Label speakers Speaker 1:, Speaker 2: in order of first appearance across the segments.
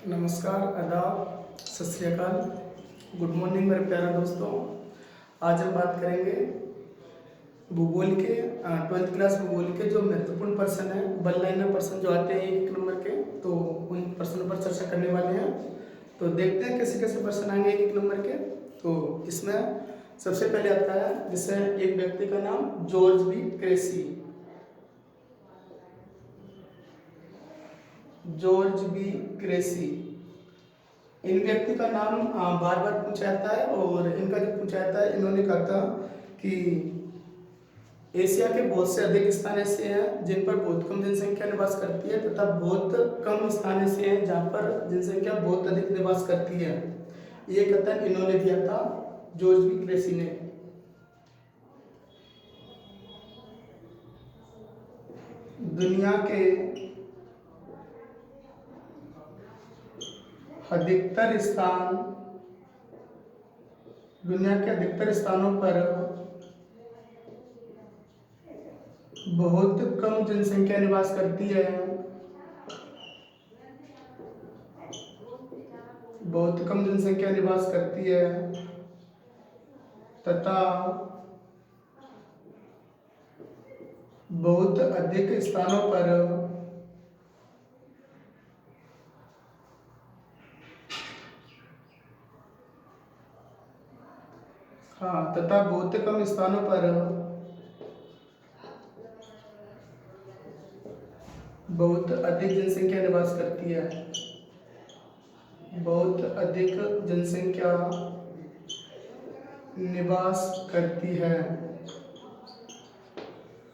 Speaker 1: नमस्कार, आदाब, सत श्री अकाल, गुड मॉर्निंग मेरे प्यारे दोस्तों। आज हम बात करेंगे भूगोल के 12th क्लास भूगोल के जो महत्वपूर्ण प्रश्न हैं, वन लाइनर प्रश्न जो आते हैं एक नंबर के, तो उन प्रश्नों पर चर्चा करने वाले हैं। तो देखते हैं कैसे कैसे प्रश्न आएंगे एक नंबर के। तो इसमें सबसे पहले आता है जिससे एक व्यक्ति का नाम George B Cressey. George B Cressey, इन व्यक्ति का नाम बार बार पूछा जाता है और इनका जो पूछा जाता है, इन्होंने कहा था कि एशिया के बहुत से अधिक स्थान ऐसे हैं जिन पर बहुत कम जनसंख्या निवास करती है तथा बहुत कम स्थान ऐसे हैं जहाँ पर जनसंख्या बहुत अधिक निवास करती है। ये कथन इन्होंने दिया था, जॉर्ज बी क्रेसी ने। दुनिया के अधिकतर स्थानों पर बहुत कम जनसंख्या निवास करती है। बहुत कम जनसंख्या निवास करती है तथा बहुत अधिक स्थानों पर तथा बहुत कम स्थानों पर बहुत अधिक जनसंख्या निवास करती है। बहुत अधिक जनसंख्या निवास करती है।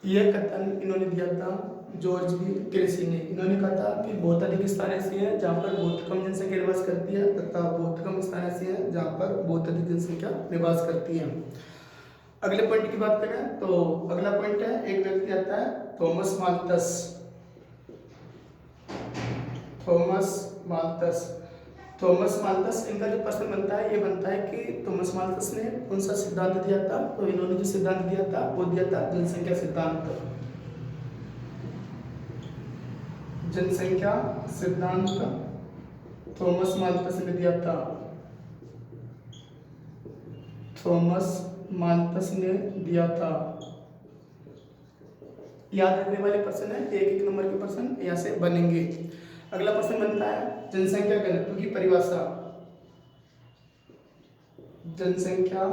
Speaker 1: यह कथन इन्होंने दिया था, जॉर्ज बी क्रेसी ने। इन्होंने कहा था कि बहुत अधिक स्थान ऐसे हैं जहाँ पर बहुत कम जनसंख्या निवास करती है तथा बहुत कम स्थान ऐसे हैं जहाँ पर बहुत अधिक जनसंख्या निवास करती है। अगले पॉइंट की बात करें तो अगला पॉइंट है, एक व्यक्ति आता है थॉमस माल्थस। थॉमस माल्थस, इनका जो प्रश्न बनता है, ये बनता है कि थॉमस माल्थस ने कौन सा सिद्धांत दिया था। तो इन्होंने जो सिद्धांत दिया था वो दिया था जनसंख्या सिद्धांत। जनसंख्या सिद्धांत थॉमस माल्थस ने दिया था। थॉमस माल्थस ने दिया था। याद रखने वाले प्रश्न है, एक एक नंबर के प्रश्न यहाँ से बनेंगे। अगला प्रश्न बनता है जनसंख्या घनत्व की परिभाषा। जनसंख्या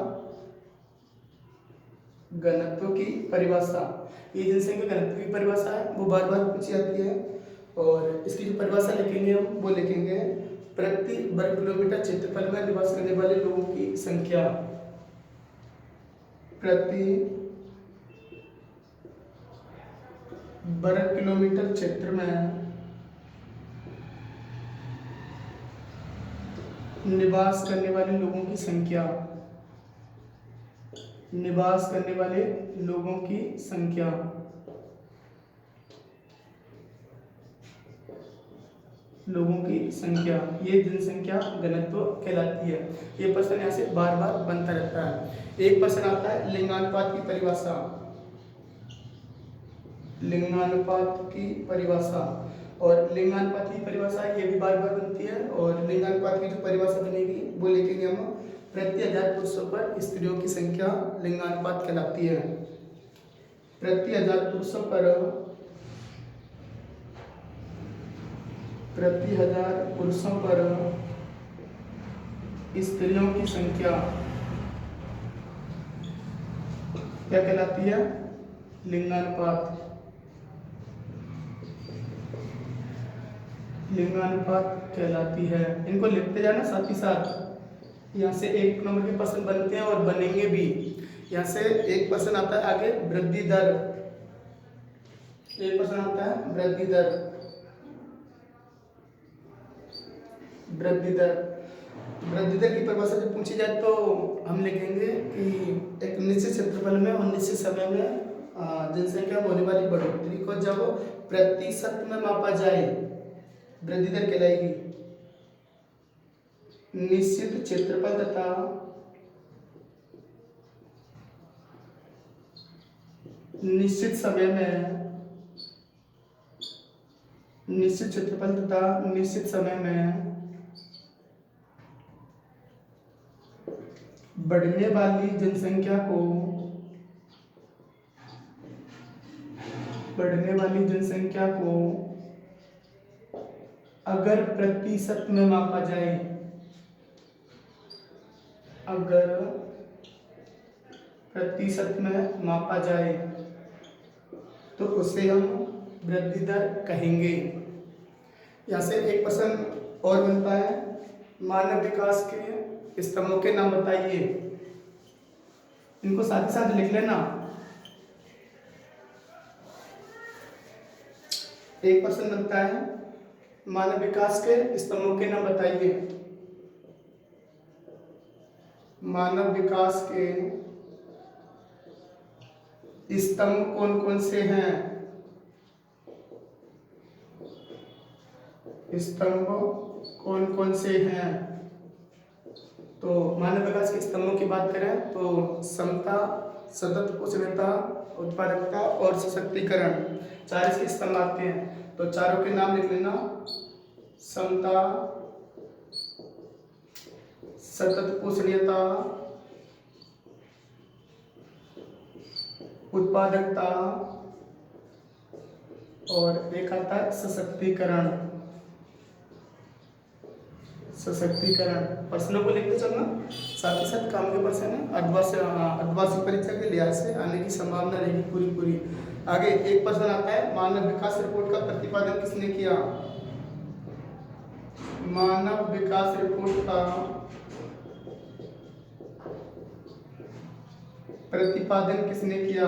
Speaker 1: घनत्व की परिभाषा, ये जनसंख्या घनत्व की परिभाषा है, वो बार बार पूछी जाती है। और इसकी जो परिभाषा लिखेंगे हम, वो लिखेंगे प्रति वर्ग किलोमीटर क्षेत्रफल में निवास करने वाले लोगों की संख्या। प्रति वर्ग किलोमीटर क्षेत्र में निवास करने वाले लोगों की संख्या। निवास करने वाले लोगों की संख्या। लोगों की संख्या, ये जनसंख्या घनत्व कहलाती है। ये प्रश्न यहाँ से बार बार बनता रहता है। एक प्रश्न आता है लिंगानुपात की परिभाषा। लिंगानुपात की परिभाषा, और लिंगानुपात की परिभाषा ये भी बार बार बनती है। और लिंगानुपात की जो परिभाषा बनेगी वो लिखेंगे हम, प्रति 1000 पुरुषों पर स्त्रियों की संख्या लिंगानुपात कहलाती है। प्रति 1000 पुरुषों पर स्त्रियों की संख्या क्या कहलाती है? लिंगानुपात। लिंगानुपात कहलाती है। इनको लिखते जाना साथ ही साथ। यहाँ से एक नंबर के प्रश्न बनते हैं और बनेंगे भी। यहाँ से एक प्रश्न आता है आगे वृद्धि दर। एक प्रश्न आता है वृद्धि दर। वृद्धि दर की परिभाषा जब पूछी जाए तो हम लिखेंगे कि एक निश्चित क्षेत्रफल में और निश्चित समय में जनसंख्या में होने वाली बढ़ोतरी को जब प्रतिशत में मापा जाए, वृद्धि दर कहलाएगी। निश्चित क्षेत्रफल तथा निश्चित समय में निश्चित क्षेत्रफल तथा निश्चित समय में बढ़ने वाली जनसंख्या को अगर प्रतिशत में मापा जाए, अगर प्रतिशत में मापा जाए तो उसे हम वृद्धि दर कहेंगे। यहाँ से एक प्रश्न और बनता है, मानव विकास के स्तंभों के नाम बताइए। इनको साथ ही साथ लिख लेना। एक प्रश्न बनता है, मानव विकास के स्तंभों के नाम बताइए। मानव विकास के स्तंभ कौन कौन से हैं? स्तंभ कौन कौन से हैं? तो मानव विकास के स्तंभों की बात करें तो समता, सतत उष्णता, उत्पादकता और सशक्तिकरण, चार इसके स्तंभ आते हैं। तो चारों के नाम लिख लेना। समता, सतत उष्णता, उत्पादकता और एक आता है सशक्तिकरण। सशक्तिकरण प्रश्नों को लिखते चलना, साथ ही साथ काम के प्रश्न है। अर्धवार्षिक परीक्षा के लिहाज से आने की संभावना रहेगी पूरी। आगे एक प्रश्न आता है, मानव विकास रिपोर्ट का प्रतिपादन किसने किया? मानव विकास रिपोर्ट का प्रतिपादन किसने किया?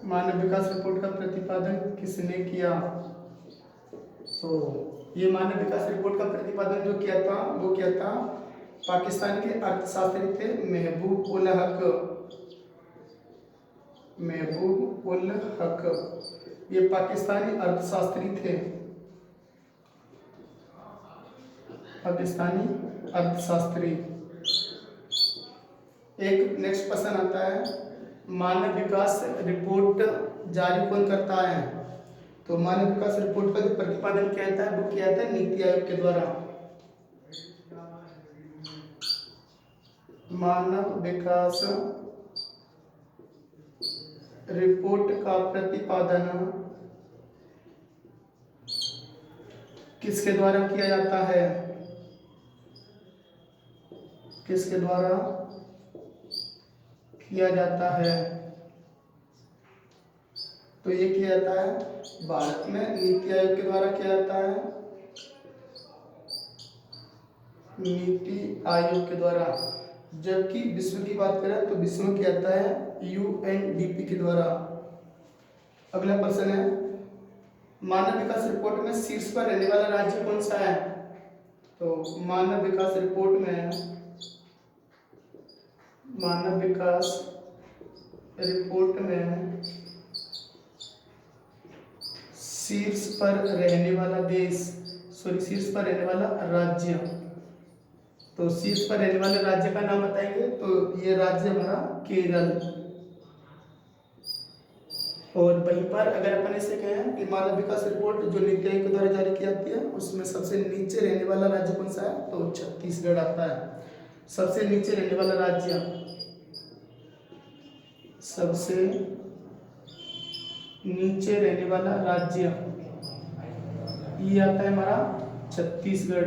Speaker 1: मानव विकास रिपोर्ट का प्रतिपादन किसने किया? तो ये मानव विकास रिपोर्ट का प्रतिपादन जो किया था वो किया था पाकिस्तान के अर्थशास्त्री थे महबूब उल हक। महबूब उल हक ये पाकिस्तानी अर्थशास्त्री थे। पाकिस्तानी अर्थशास्त्री। एक नेक्स्ट प्रश्न आता है, मानव विकास रिपोर्ट जारी कौन करता है? तो मानव विकास रिपोर्ट का जो प्रतिपादन किया जाता है वो किया जाता है नीति आयोग के द्वारा। मानव विकास रिपोर्ट का प्रतिपादन किसके द्वारा किया जाता है? किसके द्वारा किया जाता है? तो ये किया जाता है भारत में नीति आयोग के द्वारा किया जाता है। नीति आयोग के द्वारा। जबकि विश्व की बात करें तो विश्व में किया जाता है यूएनडीपी के द्वारा। अगला प्रश्न है, मानव विकास रिपोर्ट में शीर्ष पर रहने वाला राज्य कौन सा है? तो मानव विकास रिपोर्ट में शीर्ष पर रहने वाला शीर्ष पर रहने वाला राज्य। तो शीर्ष पर रहने वाले राज्य का नाम बताएंगे तो ये राज्य हमारा केरल। और वहीं पर अगर अपन ऐसे कहें कि मानव विकास रिपोर्ट जो नीति आयोग के द्वारा जारी की जाती है उसमें सबसे नीचे रहने वाला राज्य कौन सा है? तो छत्तीसगढ़ आता है। सबसे नीचे रहने वाला राज्य, सबसे नीचे रहने वाला राज्य ये आता है हमारा छत्तीसगढ़।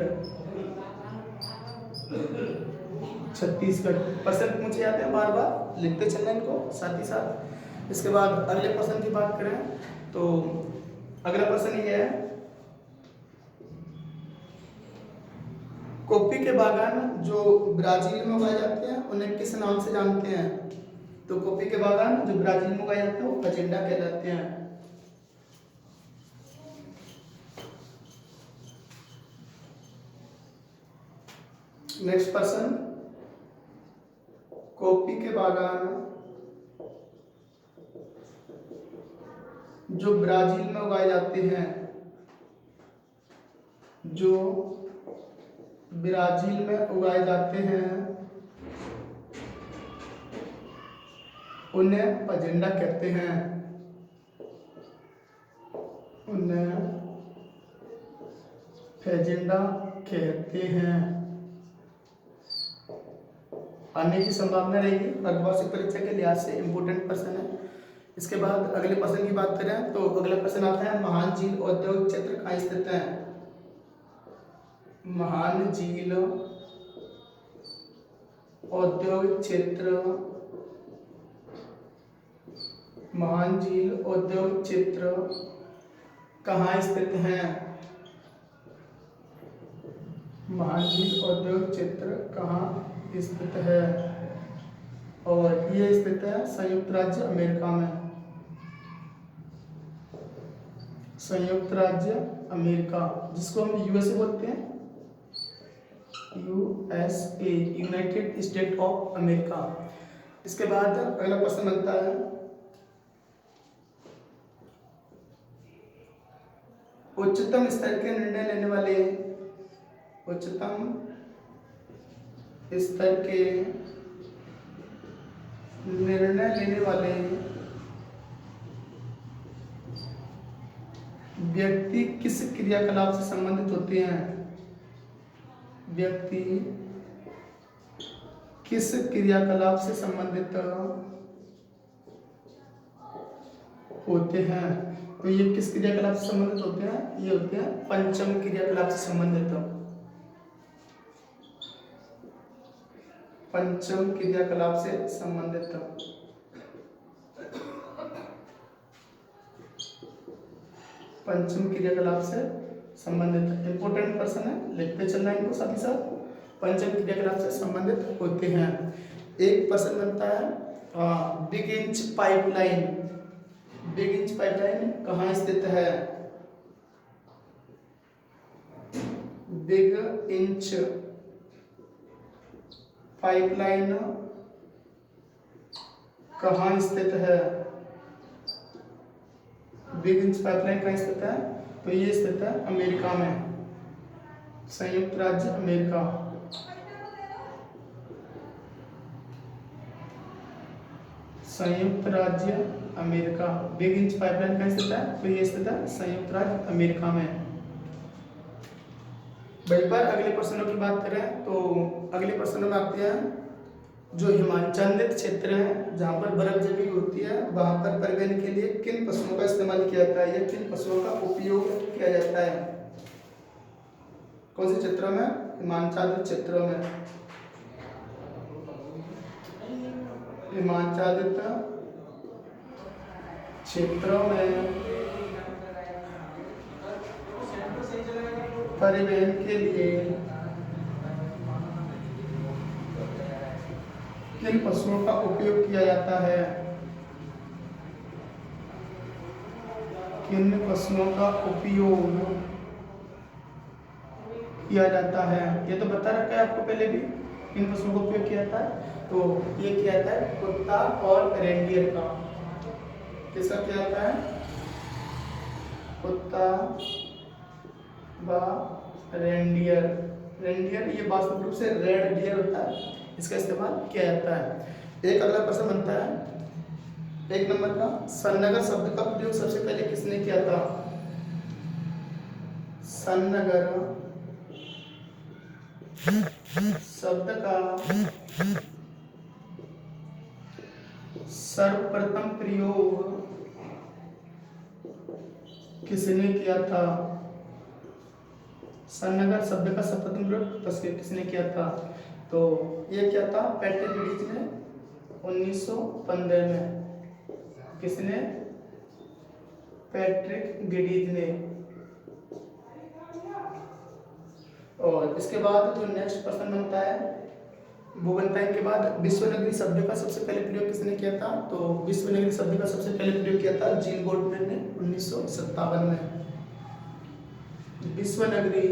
Speaker 1: प्रश्न पूछे जाते हैं, बार बार लिखते चलना इनको साथ ही साथ। इसके बाद अगले प्रश्न की बात करें तो अगला प्रश्न ये है, कॉफी के बागान जो ब्राजील में उगाए जाते हैं उन्हें किस नाम से जानते हैं? तो कॉफी के बागान जो ब्राजील में उगाए जाते हैं वो फजेंडा कहलाते हैं। नेक्स्ट प्रश्न, कॉफी के बागान जो ब्राजील में उगाए जाते हैं, जो ब्राजील में उगाए जाते हैं उन्हें फजेंडा कहते हैं। उन्हें फजेंडा कहते हैं। आने की संभावना रहेगी, अर्धवार्षिक परीक्षा के लिहाज से इम्पोर्टेंट पर्सन है। इसके बाद अगले पर्सन की बात करें तो अगला पर्सन आता है महान झील औद्योगिक क्षेत्र कहाँ स्थित है। महान झील औद्योगिक क्षेत्र, महान झील औद्योगिक क्षेत्र कहाँ स्थित है। महान झील औद्योगिक क्षेत्र कहाँ स्थित है, और ये स्थित है संयुक्त राज्य अमेरिका में। संयुक्त राज्य अमेरिका, जिसको हम यूएसए बोलते हैं, USA, United state of America. इसके बाद अगला प्रश्न बनता है उच्चतम स्तर के निर्णय लेने वाले, उच्चतम स्तर के निर्णय लेने वाले व्यक्ति किस क्रियाकलाप से संबंधित होते हैं। व्यक्ति किस क्रियाकलाप से संबंधित होते हैं। तो ये किस क्रियाकलाप से संबंधित होते हैं, ये होते हैं पंचम क्रियाकलाप से संबंधित। पंचम क्रियाकलाप से संबंधित, पंचम क्रियाकलाप से संबंधित इंपोर्टेंट पर्सन है, लिखते चलना इनको साथ ही साथ। पंचम क्रियाकलाप से संबंधित होते हैं। एक पर्सन बनता है big inch pipeline. Big inch pipeline कहाँ स्थित है। बिग इंच पाइपलाइन कहाँ स्थित है। बिग इंच पाइपलाइन कहाँ स्थित है, तो ये स्थित है अमेरिका में, संयुक्त राज्य अमेरिका। संयुक्त राज्य अमेरिका, बिग इंच पाइपलाइन कहाँ स्थित है, तो ये स्थित है संयुक्त राज्य अमेरिका में। वहीं पर अगले प्रश्नों की बात करें तो अगले प्रश्नों में आते हैं जो हिमांचलित क्षेत्र है जहाँ पर बर्फ जमी होती है, वहाँ पर परिवहन के लिए किन पशुओं का इस्तेमाल किया जाता है या किन पशुओं का उपयोग किया जाता है। कौन से क्षेत्रों में, हिमांचलित क्षेत्रों में। हिमांचलित क्षेत्रों में परिवहन के लिए किन पशुओं का उपयोग किया जाता है। किन पशुओं का उपयोग किया जाता है, ये तो बता रखा है आपको पहले भी, किन पशुओं का उपयोग किया जाता है। तो ये किया जाता है कुत्ता और रेंडियर का। किसका किया जाता है, कुत्ता व रेंडियर। रेंडियर ये वास्तविक रूप से रेड डियर होता है, इसका इस्तेमाल किया जाता है। एक अगला प्रश्न बनता है 1 नंबर का, सन्नगर शब्द का प्रयोग सबसे पहले किसने किया था। सन्नगर शब्द का सर्वप्रथम प्रयोग किसने किया था। सन्नगर शब्द का सर्वप्रथम प्रयोग किसने किया था, तो ये क्या था, पैट्रिक गिडीज ने 1915 में। किसने, पैट्रिक गिडीज ने। और इसके बाद जो नेक्स्ट प्रश्न बनता है वो बनता है के बाद विश्वनगरी शब्द का सबसे पहले प्रयोग किसने किया था, तो विश्वनगरी शब्द का सबसे पहले प्रयोग किया था जीन गोल्डमैन ने 1957 में। विश्वनगरी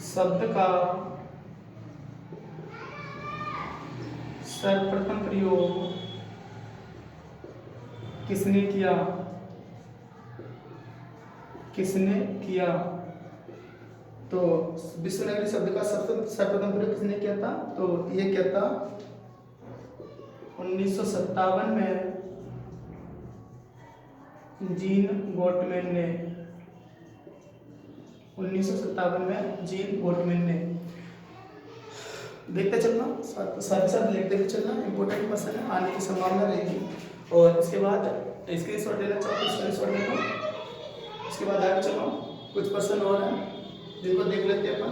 Speaker 1: शब्द का सर्वप्रथम प्रयोग किसने किया, किसने किया, तो विश्वनगरी शब्द का सर्वप्रथम प्रयोग किसने किया था, तो ये क्या था 1957 में जीन गोल्डमैन ने। 1957 में जीन गोल्डमैन ने। देखते चलना, साथ साथ लिखते भी चलना। इंपॉर्टेंट क्वेश्चन है, आने की संभावना रहेगी। और इसके बाद स्क्रीनशॉट लेना चाहो तो स्क्रीनशॉट लेना। इसके बाद आगे चलो, कुछ क्वेश्चन और हैं जिनको देख लेते हैं अपन।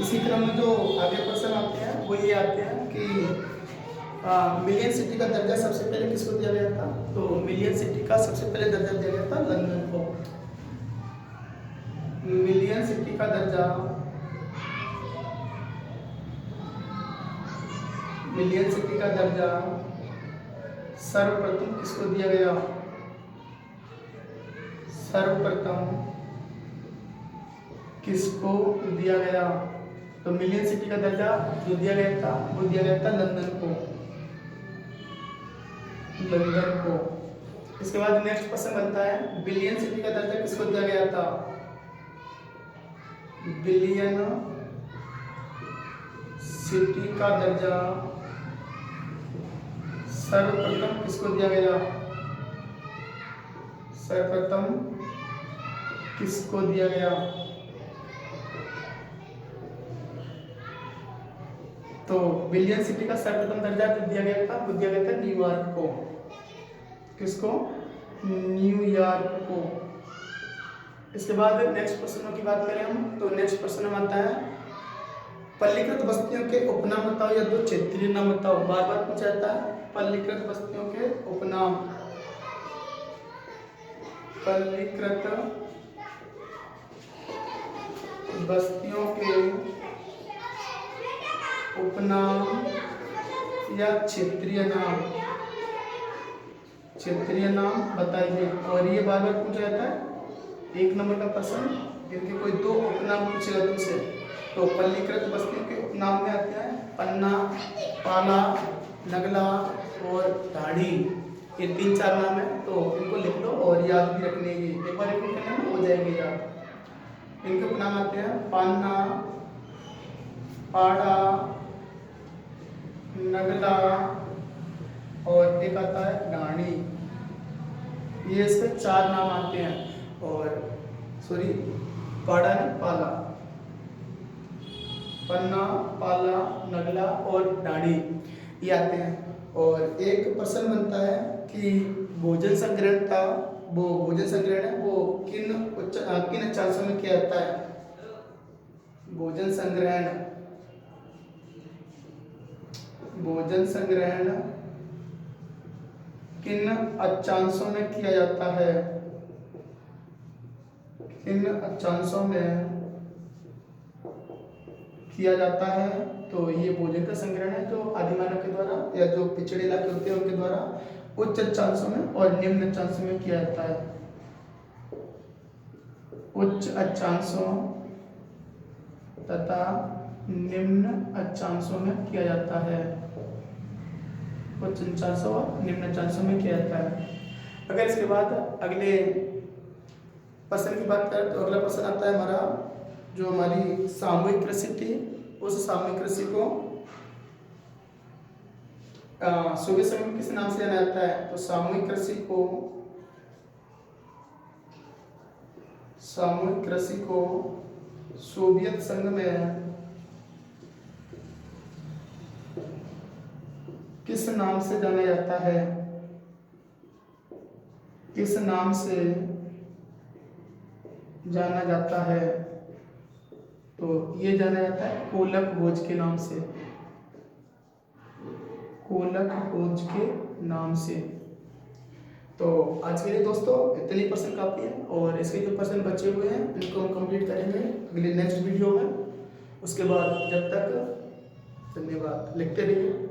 Speaker 1: इसी क्रम में जो आगे क्वेश्चन आते हैं वो ये आते हैं कि मिलियन सिटी का दर्जा सबसे पहले किसको दिया गया था? तो मिलियन सिटी का सबसे पहले दर्जा दिया गया था लंदन को। मिलियन सिटी का दर्जा, मिलियन सिटी का दर्जा सर्वप्रथम किसको दिया गया? सर्वप्रथम किसको दिया गया? तो मिलियन सिटी का दर्जा जो दिया गया था वो दिया गया था लंदन को, लंदन को। इसके बाद नेक्स्ट क्वेश्चन बनता है, बिलियन सिटी का दर्जा किसको दिया गया था? बिलियन सिटी का दर्जा सर्वप्रथम किसको दिया गया? सर्वप्रथम किसको दिया गया? तो बिलियन सिटी का सर्वप्रथम दर्जा जो दिया गया था वो दिया गया था न्यूयॉर्क को। किसको? न्यूयॉर्क को। इसके बाद नेक्स्ट प्रश्नों की बात करें हम, तो नेक्स्ट प्रश्न में आता है, पल्लीकृत बस्तियों के उपनाम बताओ या दो क्षेत्रीय नाम बताओ। बार बार पूछा जाता है पल्लीकृत बस्तियों के उपनाम। पल्लीकृत बस्तियों के उपनाम या क्षेत्रीय नाम, क्षेत्रीय नाम बताइए। और ये बार बार पूछा जाता है। एक नंबर का प्रश्न, इनके कोई दो उपनाम पूछेगा तुमसे। तो पल्लीकृत बस्तियों के उपनाम में आते हैं पन्ना, पाला, नगला और ढाढ़ी। ये 3-4 नाम है, तो इनको लिख लो और याद भी रखने की, एक बार रिपीट करने में हो जाएंगे याद। इनके उपनाम आते हैं पान्ना, पाड़ा, नगला और एक आता है ढाणी। ये इसके 4 नाम आते हैं। और सॉरी, पाड़ा नहीं, पाला, पन्ना, पाला, नगला और ढाणी ये आते हैं। और एक प्रश्न बनता है कि भोजन संग्रहण था, वो भोजन संग्रहण है वो किन चांसों में किया जाता है? भोजन संग्रहण, भोजन संग्रहण किन अक्षांशों में किया जाता है? किन अक्षांशों में किया जाता है? तो ये भोजन का संग्रहण है जो आदिमानव के द्वारा या जो पिछड़े इलाके होते हैं उनके द्वारा उच्च अक्षांशों में और निम्न अक्षांशों में किया जाता है। उच्च अक्षांशों तथा निम्न अक्षांशों में किया जाता है। उच्च अक्षांशों और निम्न अक्षांशों में किया जाता है। अगर इसके बाद अगले प्रश्न की बात करें तो अगला प्रश्न आता है हमारा, जो हमारी सामूहिक कृषि थी, उस सामूहिक कृषि को सोवियत संघ में किस नाम से जाना जाता है? तो सामूहिक कृषि को सोवियत संघ में किस नाम से जाना जाता है? किस नाम से जाना जाता है? तो ये जाना जाता है कोलक भोज के नाम से, कोलक भोज के नाम से। तो आज के लिए दोस्तों इतने प्रश्न काफी है, और इसके जो प्रश्न बचे हुए हैं इनको हम कंप्लीट करेंगे अगले नेक्स्ट वीडियो में। उसके बाद जब तक धन्यवाद, लिखते रहिए।